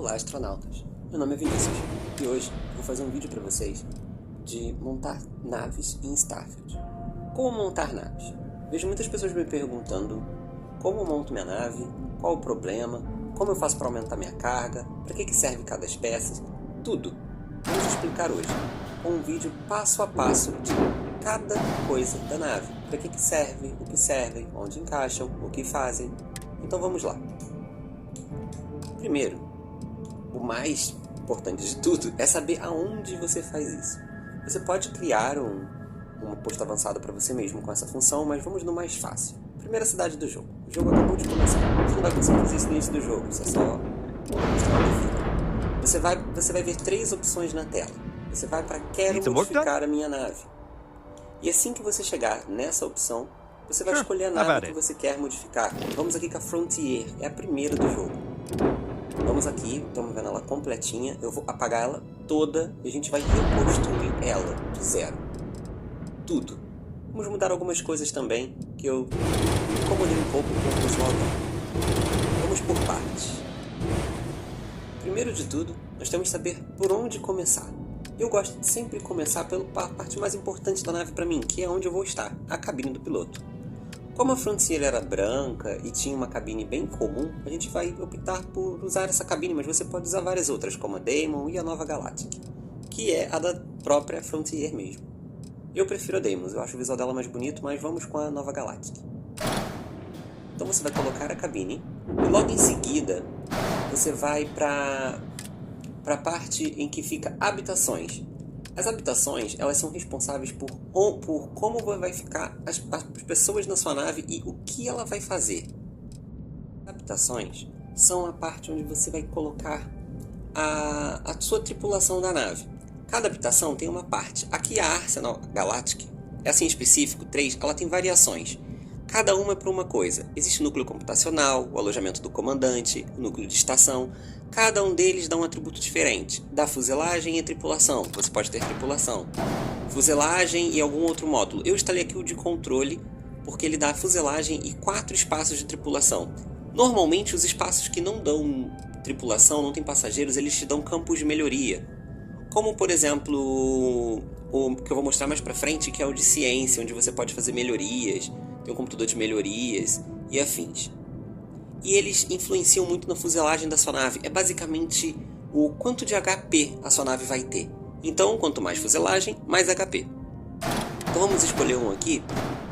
Olá, astronautas! Meu nome é Vinícius e hoje vou fazer um vídeo para vocês de montar naves em Starfield. Como montar naves? Vejo muitas pessoas me perguntando como eu monto minha nave, qual o problema, como eu faço para aumentar minha carga, para que serve cada espécie, tudo. Vamos explicar hoje, com um vídeo passo a passo de cada coisa da nave. Para que serve, o que servem, onde encaixam, o que fazem. Então vamos lá. Primeiro, o mais importante de tudo é saber aonde você faz isso. Você pode criar um posto avançado para você mesmo com essa função, mas vamos no mais fácil. Primeira cidade do jogo. O jogo acabou de começar. Você não vai conseguir fazer isso no início do jogo, você só mostrar onde fica. Você vai ver 3 opções na tela. Você vai para quero modificar a minha nave. E assim que você chegar nessa opção, você vai escolher a nave que você quer modificar. Vamos aqui com a Frontier, é a primeira do jogo. Vamos aqui, estamos vendo ela completinha, eu vou apagar ela toda e a gente vai reconstruir ela do zero. Tudo. Vamos mudar algumas coisas também, que eu me incomodei um pouco com o visual dela. Vamos por partes. Primeiro de tudo, nós temos que saber por onde começar. Eu gosto de sempre começar pela parte mais importante da nave para mim, que é onde eu vou estar, a cabine do piloto. Como a Frontier era branca e tinha uma cabine bem comum, a gente vai optar por usar essa cabine, mas você pode usar várias outras, como a Daemon e a Nova Galactic, que é a da própria Frontier mesmo. Eu prefiro a Daemon, eu acho o visual dela mais bonito, mas vamos com a Nova Galactic. Então você vai colocar a cabine, e logo em seguida você vai para a parte em que fica habitações. As habitações, elas são responsáveis por como vai ficar as pessoas na sua nave e o que ela vai fazer. As habitações são a parte onde você vai colocar a sua tripulação da nave. Cada habitação tem uma parte. Aqui a Arsenal Galactic, essa em específico, 3, ela tem variações. Cada uma é para uma coisa. Existe o núcleo computacional, o alojamento do comandante, o núcleo de estação. Cada um deles dá um atributo diferente. Da fuselagem e tripulação. Você pode ter tripulação, fuselagem e algum outro módulo. Eu instalei aqui o de controle, porque ele dá fuselagem e 4 espaços de tripulação. Normalmente os espaços que não dão tripulação, não tem passageiros, eles te dão campos de melhoria. Como por exemplo, o que eu vou mostrar mais pra frente, que é o de ciência, onde você pode fazer melhorias, tem um computador de melhorias e afins. E eles influenciam muito na fuselagem da sua nave. É basicamente o quanto de HP a sua nave vai ter. Então, quanto mais fuselagem, mais HP. Então vamos escolher um aqui.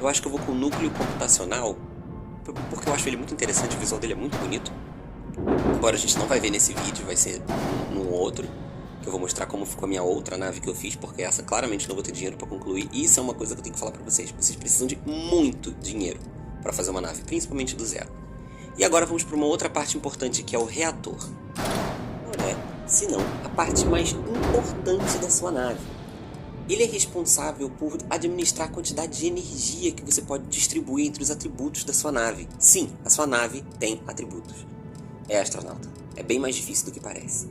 Eu acho que eu vou com o núcleo computacional, porque eu acho ele muito interessante, o visual dele é muito bonito. Embora a gente não vai ver nesse vídeo, vai ser num outro, que eu vou mostrar como ficou a minha outra nave que eu fiz, porque essa claramente não vou ter dinheiro para concluir. E isso é uma coisa que eu tenho que falar para vocês. Vocês precisam de muito dinheiro para fazer uma nave, principalmente do zero. E agora vamos para uma outra parte importante, que é o reator. Não é, senão a parte mais importante da sua nave. Ele é responsável por administrar a quantidade de energia que você pode distribuir entre os atributos da sua nave. Sim, a sua nave tem atributos. É astronauta. É bem mais difícil do que parece.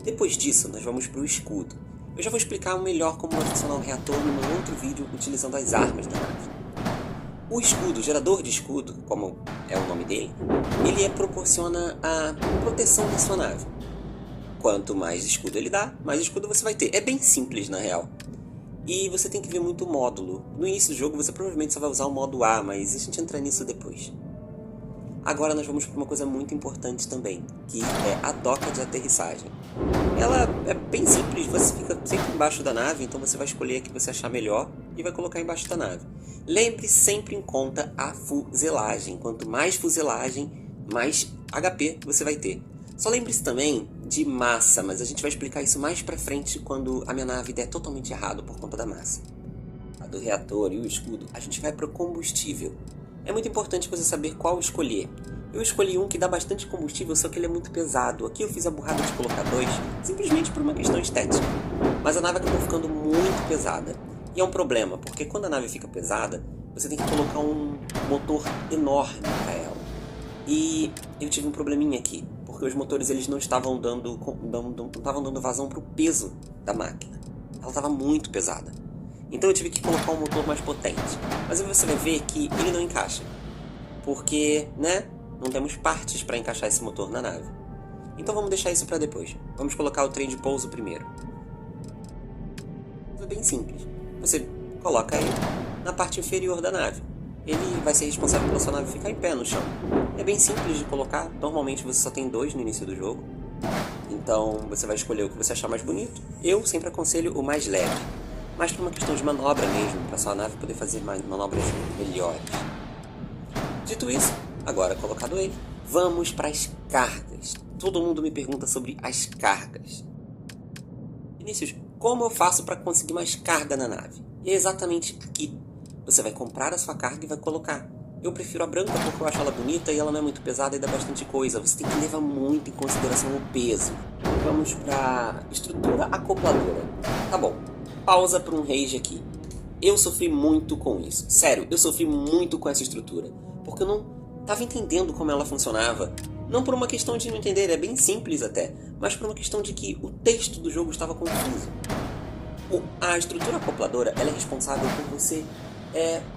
Depois disso, nós vamos para o escudo. Eu já vou explicar melhor como vai funcionar o reator num outro vídeo utilizando as armas da nave. O escudo, o gerador de escudo, como é o nome dele, ele proporciona a proteção da sua nave. Quanto mais escudo ele dá, mais escudo você vai ter. É bem simples, na real. E você tem que ver muito o módulo. No início do jogo você provavelmente só vai usar o modo A, mas a gente entra nisso depois. Agora nós vamos para uma coisa muito importante também, que é a doca de aterrissagem. Ela é bem simples, você fica sempre embaixo da nave, então você vai escolher a que você achar melhor e vai colocar embaixo da nave. Lembre sempre em conta a fuselagem. Quanto mais fuselagem, mais HP você vai ter. Só lembre-se também de massa, mas a gente vai explicar isso mais pra frente quando a minha nave der totalmente errado por conta da massa. A do reator e o escudo, a gente vai para o combustível. É muito importante você saber qual escolher. Eu escolhi um que dá bastante combustível, só que ele é muito pesado. Aqui eu fiz a burrada de colocar 2, simplesmente por uma questão estética. Mas a nave acabou ficando muito pesada. E é um problema, porque quando a nave fica pesada, você tem que colocar um motor enorme para ela. E eu tive um probleminha aqui, porque os motores eles não estavam dando vazão para o peso da máquina. Ela estava muito pesada. Então eu tive que colocar um motor mais potente. Mas aí você vai ver que ele não encaixa. Porque, não temos partes para encaixar esse motor na nave. Então vamos deixar isso para depois. Vamos colocar o trem de pouso primeiro. É bem simples. Você coloca ele na parte inferior da nave. Ele vai ser responsável pela sua nave ficar em pé no chão. É bem simples de colocar. Normalmente você só tem 2 no início do jogo. Então você vai escolher o que você achar mais bonito. Eu sempre aconselho o mais leve. Mas por uma questão de manobra mesmo, para sua nave poder fazer manobras melhores. Dito isso, agora colocado ele, vamos para as cargas. Todo mundo me pergunta sobre as cargas. Vinícius, como eu faço para conseguir mais carga na nave? E é exatamente aqui. Você vai comprar a sua carga e vai colocar. Eu prefiro a branca porque eu acho ela bonita e ela não é muito pesada e dá bastante coisa. Você tem que levar muito em consideração o peso. Vamos para estrutura acopladora. Tá bom, pausa para um rage aqui. Eu sofri muito com isso. Sério, eu sofri muito com essa estrutura. Porque eu não estava entendendo como ela funcionava. Não por uma questão de não entender, é bem simples até. Mas por uma questão de que o texto do jogo estava confuso. A estrutura acopladora ela é responsável por você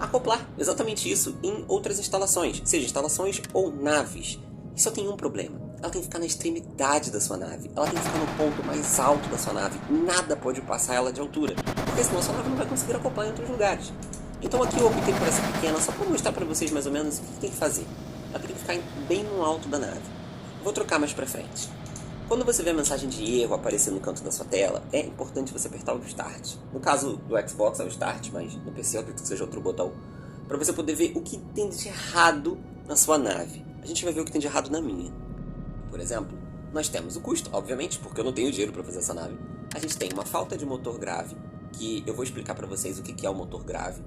acoplar exatamente isso em outras instalações. Seja instalações ou naves. E só tem um problema. Ela tem que ficar na extremidade da sua nave. Ela tem que ficar no ponto mais alto da sua nave. Nada pode passar ela de altura. Porque senão a sua nave não vai conseguir acoplar em outros lugares. Então aqui eu optei por essa pequena, só para mostrar para vocês mais ou menos o que tem que fazer. Ela tem que ficar bem no alto da nave. Vou trocar mais para frente. Quando você vê a mensagem de erro aparecer no canto da sua tela, é importante você apertar o Start. No caso do Xbox é o Start, mas no PC eu acredito que seja outro botão. Para você poder ver o que tem de errado na sua nave. A gente vai ver o que tem de errado na minha. Por exemplo, nós temos o custo, obviamente, porque eu não tenho dinheiro para fazer essa nave. A gente tem uma falta de motor grave, que eu vou explicar para vocês o que é o motor grave.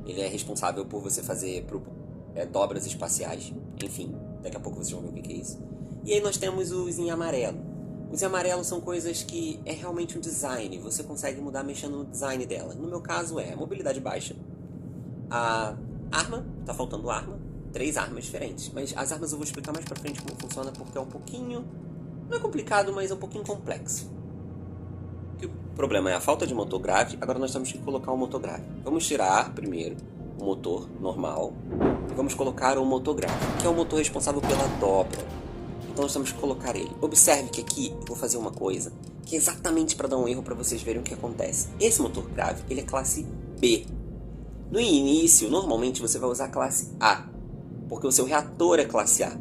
Ele é responsável por você fazer dobras espaciais. Enfim, daqui a pouco vocês vão ver o que é isso. E aí nós temos os em amarelo. Os em amarelo são coisas que é realmente um design. Você consegue mudar mexendo no design dela. No meu caso é mobilidade baixa. A arma, tá faltando arma. 3 armas diferentes. Mas as armas eu vou explicar mais pra frente como funciona, porque é um pouquinho... Não é complicado, mas é um pouquinho complexo. O problema é a falta de motor grave. Agora nós temos que colocar o motor grave. Vamos tirar primeiro o motor normal. E vamos colocar o motor grave, que é o motor responsável pela dobra. Então nós temos que colocar ele. Observe que aqui eu vou fazer uma coisa que é exatamente para dar um erro para vocês verem o que acontece. Esse motor grave, ele é classe B. No início, normalmente você vai usar a classe A, porque o seu reator é classe A.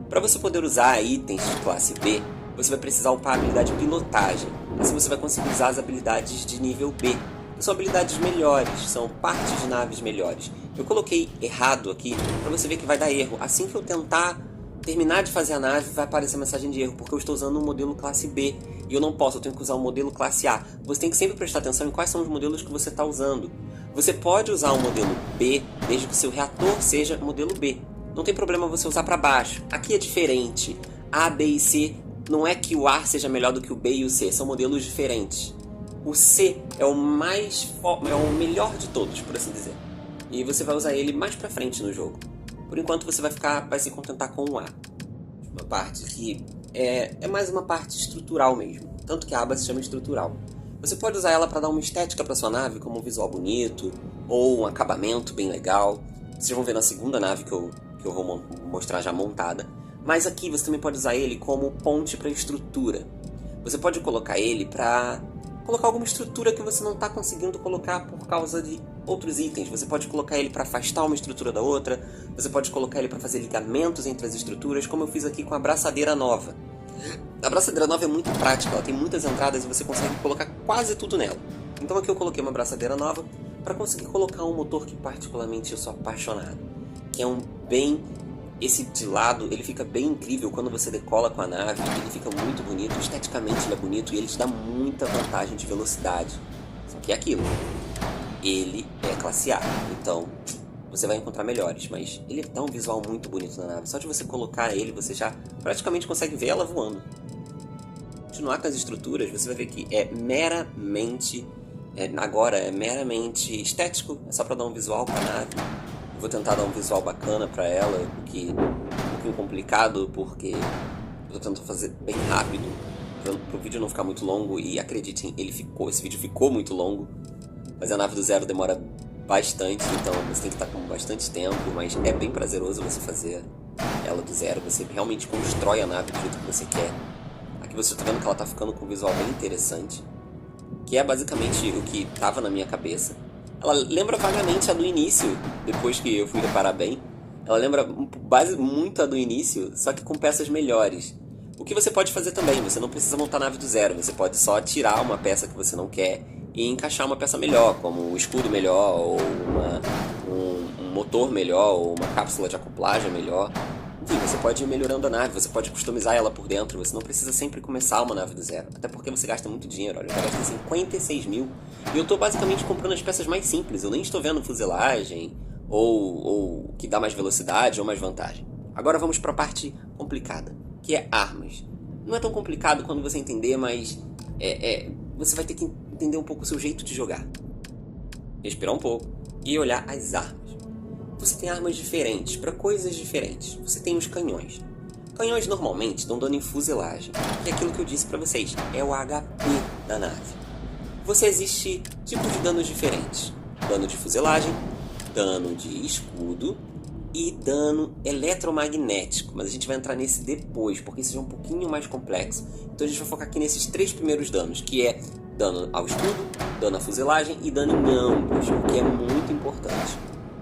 Para você poder usar itens de classe B, você vai precisar upar a habilidade pilotagem. Assim você vai conseguir usar as habilidades de nível B. Que são habilidades melhores, são partes de naves melhores. Eu coloquei errado aqui para você ver que vai dar erro. Assim que eu tentar terminar de fazer a nave, vai aparecer a mensagem de erro, porque eu estou usando um modelo classe B. E eu não posso, eu tenho que usar um modelo classe A. Você tem que sempre prestar atenção em quais são os modelos que você está usando. Você pode usar um modelo B, desde que o seu reator seja modelo B. Não tem problema você usar para baixo. Aqui é diferente. A, B e C, não é que o A seja melhor do que o B e o C, são modelos diferentes. O C é o melhor de todos, por assim dizer. E você vai usar ele mais pra frente no jogo. Por enquanto você vai se contentar com o A. Uma parte que é mais uma parte estrutural mesmo. Tanto que a aba se chama estrutural. Você pode usar ela para dar uma estética para sua nave, como um visual bonito, ou um acabamento bem legal. Vocês vão ver na segunda nave que eu vou mostrar já montada. Mas aqui você também pode usar ele como ponte para estrutura. Você pode colocar ele para colocar alguma estrutura que você não está conseguindo colocar por causa de outros itens. Você pode colocar ele para afastar uma estrutura da outra. Você pode colocar ele para fazer ligamentos entre as estruturas, como eu fiz aqui com a braçadeira nova. A braçadeira nova é muito prática, ela tem muitas entradas e você consegue colocar quase tudo nela. Então aqui eu coloquei uma braçadeira nova para conseguir colocar um motor que particularmente eu sou apaixonado. Que é esse de lado, ele fica bem incrível quando você decola com a nave, ele fica muito bonito, esteticamente ele é bonito e ele te dá muita vantagem de velocidade. Só que é aquilo, ele é classe A, então você vai encontrar melhores, mas ele dá um visual muito bonito na nave. Só de você colocar ele, você já praticamente consegue ver ela voando. Continuar com as estruturas, você vai ver que meramente estético, é só para dar um visual para a nave. Vou tentar dar um visual bacana pra ela, o que é um pouquinho complicado, porque eu tô tentando fazer bem rápido, pro vídeo não ficar muito longo, e acreditem, esse vídeo ficou muito longo, mas a nave do zero demora bastante, então você tem que estar com bastante tempo, mas é bem prazeroso você fazer ela do zero, você realmente constrói a nave do jeito que você quer. Aqui você está vendo que ela está ficando com um visual bem interessante, que é basicamente o que estava na minha cabeça. Ela lembra vagamente a do início, depois que eu fui reparar bem. Ela lembra muito a do início, só que com peças melhores. O que você pode fazer também, você não precisa montar a nave do zero, você pode só tirar uma peça que você não quer e encaixar uma peça melhor, como um escudo melhor, ou um motor melhor, ou uma cápsula de acoplagem melhor. Enfim, você pode ir melhorando a nave, você pode customizar ela por dentro, você não precisa sempre começar uma nave do zero. Até porque você gasta muito dinheiro, olha, eu gastei 56 mil e eu tô basicamente comprando as peças mais simples, eu nem estou vendo fuselagem, ou que dá mais velocidade ou mais vantagem. Agora vamos para a parte complicada, que é armas. Não é tão complicado quando você entender, mas você vai ter que entender um pouco o seu jeito de jogar. Respirar um pouco e olhar as armas. Você tem armas diferentes, para coisas diferentes. Você tem os canhões. Canhões normalmente dão dano em fuselagem, que é aquilo que eu disse para vocês, é o HP da nave. Você existe tipos de danos diferentes. Dano de fuselagem, dano de escudo e dano eletromagnético. Mas a gente vai entrar nesse depois, porque isso é um pouquinho mais complexo. Então a gente vai focar aqui nesses 3 primeiros danos, que é dano ao escudo, dano à fuselagem e dano em ambos, o que é muito importante.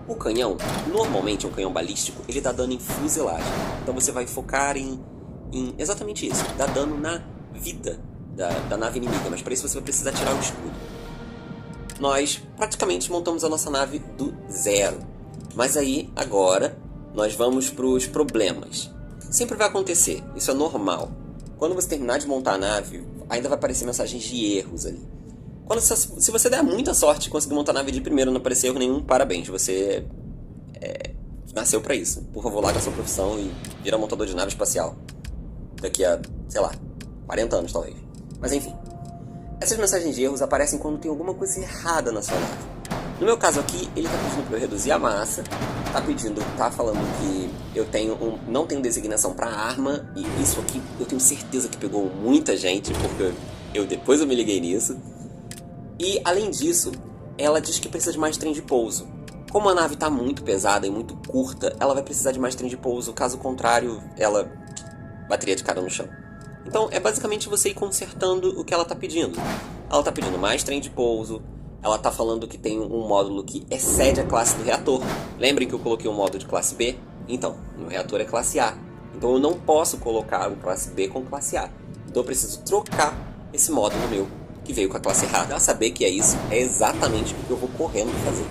O canhão, normalmente é um canhão balístico, ele dá dano em fuselagem. Então você vai focar em exatamente isso, dar dano na vida da nave inimiga, mas para isso você vai precisar tirar o escudo. Nós praticamente montamos a nossa nave do zero. Mas aí, agora, nós vamos para os problemas. Sempre vai acontecer, isso é normal. Quando você terminar de montar a nave, ainda vai aparecer mensagens de erros ali. Se você der muita sorte e conseguir montar a nave de primeiro e não aparecer erro nenhum, parabéns, você nasceu pra isso. Por favor, larga a sua profissão e vira montador de nave espacial. Daqui a, sei lá, 40 anos talvez. Mas enfim, essas mensagens de erros aparecem quando tem alguma coisa errada na sua nave. No meu caso aqui, ele tá pedindo pra eu reduzir a massa, tá falando que eu não tenho designação pra arma, e isso aqui eu tenho certeza que pegou muita gente, porque depois eu me liguei nisso. E, além disso, ela diz que precisa de mais trem de pouso. Como a nave está muito pesada e muito curta, ela vai precisar de mais trem de pouso. Caso contrário, ela bateria de cara no chão. Então, é basicamente você ir consertando o que ela está pedindo. Ela está pedindo mais trem de pouso. Ela está falando que tem um módulo que excede a classe do reator. Lembrem que eu coloquei um módulo de classe B? Então, meu reator é classe A. Então, eu não posso colocar o classe B com classe A. Então, eu preciso trocar esse módulo meu, que veio com a classe errada. A saber que é isso, é exatamente o que eu vou correndo fazer.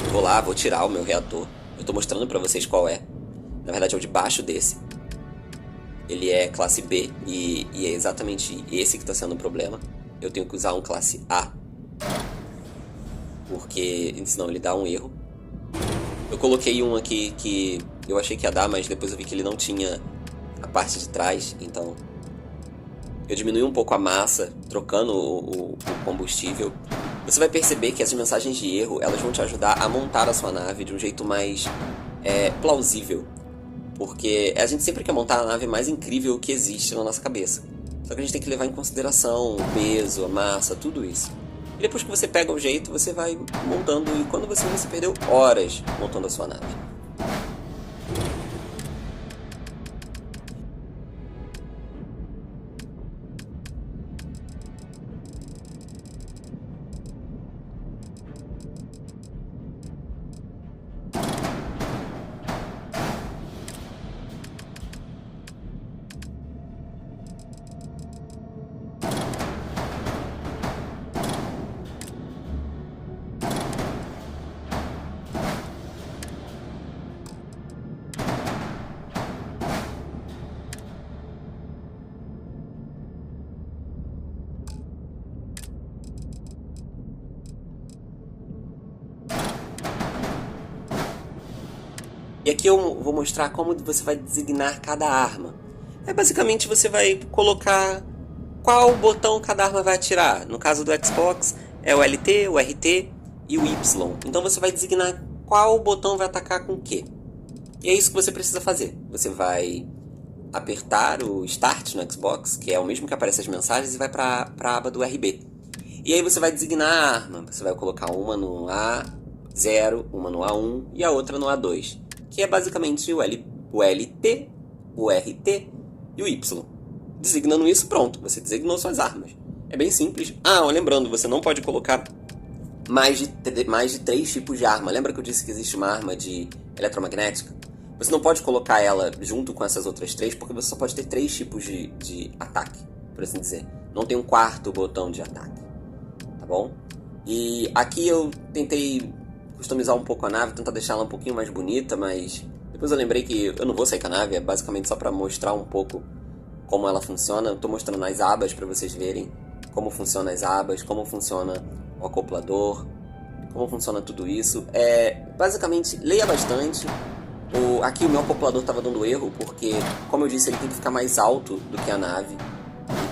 Eu vou lá, vou tirar o meu reator. Eu estou mostrando para vocês qual é. Na verdade é o de baixo desse. Ele é classe B e é exatamente esse que está sendo o problema. Eu tenho que usar um classe A, porque senão ele dá um erro. Eu coloquei um aqui que eu achei que ia dar, mas depois eu vi que ele não tinha a parte de trás, então eu diminui um pouco a massa, trocando o combustível. Você vai perceber que essas mensagens de erro, elas vão te ajudar a montar a sua nave de um jeito mais plausível. Porque a gente sempre quer montar a nave mais incrível que existe na nossa cabeça. Só que a gente tem que levar em consideração o peso, a massa, tudo isso. E depois que você pega o jeito, você vai montando. E quando você perdeu horas montando a sua nave. E aqui eu vou mostrar como você vai designar cada arma. Basicamente você vai colocar qual botão cada arma vai atirar. No caso do Xbox é o LT, o RT e o Y. Então você vai designar qual botão vai atacar com o quê. E é isso que você precisa fazer. Você vai apertar o Start no Xbox, que é o mesmo que aparece as mensagens, e vai para a aba do RB. E aí você vai designar a arma. Você vai colocar uma no A0, uma no A1 e a outra no A2. Que é basicamente o LT, o RT e o Y. Designando isso, pronto, você designou suas armas. É bem simples. Lembrando, você não pode colocar mais de 3 tipos de arma. Lembra que eu disse que existe uma arma de eletromagnética? Você não pode colocar ela junto com essas outras 3, porque você só pode ter 3 tipos de ataque, por assim dizer. Não tem um quarto botão de ataque, tá bom? E aqui eu tentei customizar um pouco a nave, tentar deixar ela um pouquinho mais bonita, mas depois eu lembrei que eu não vou sair com a nave, é basicamente só para mostrar um pouco como ela funciona. Eu tô mostrando as abas para vocês verem como funcionam as abas, como funciona o acoplador, como funciona tudo isso. Basicamente, leia bastante. Aqui o meu acoplador estava dando erro, porque, como eu disse, ele tem que ficar mais alto do que a nave.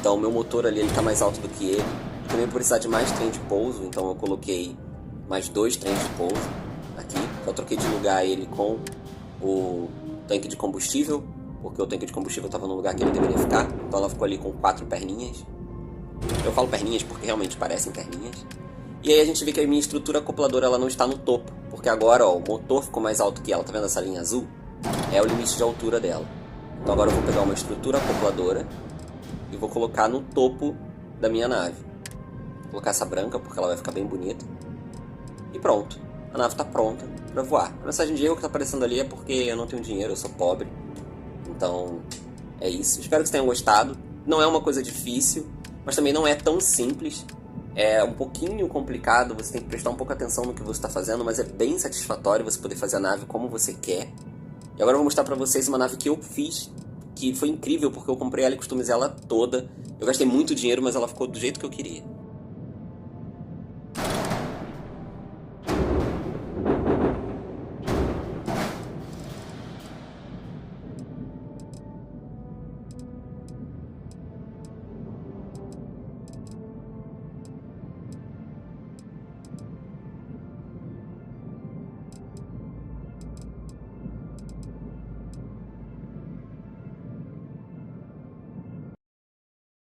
Então o meu motor ali está mais alto do que ele. Eu também vou precisar de mais trem de pouso, então eu coloquei mais 2 trens de pouso aqui. Eu troquei de lugar ele com o tanque de combustível, porque o tanque de combustível estava no lugar que ele deveria ficar. Então ela ficou ali com 4 perninhas. Eu falo perninhas porque realmente parecem perninhas. E aí a gente vê que a minha estrutura acopladora ela não está no topo, porque agora o motor ficou mais alto que ela. Tá vendo essa linha azul? É o limite de altura dela. Então agora eu vou pegar uma estrutura acopladora e vou colocar no topo da minha nave. Vou colocar essa branca porque ela vai ficar bem bonita. E pronto, a nave está pronta para voar. A mensagem de erro que está aparecendo ali é porque eu não tenho dinheiro, eu sou pobre. Então é isso. Espero que vocês tenham gostado. Não é uma coisa difícil, mas também não é tão simples. É um pouquinho complicado, você tem que prestar um pouco atenção no que você está fazendo, mas é bem satisfatório você poder fazer a nave como você quer. E agora eu vou mostrar para vocês uma nave que eu fiz, que foi incrível porque eu comprei ela e customizei ela toda. Eu gastei muito dinheiro, mas ela ficou do jeito que eu queria.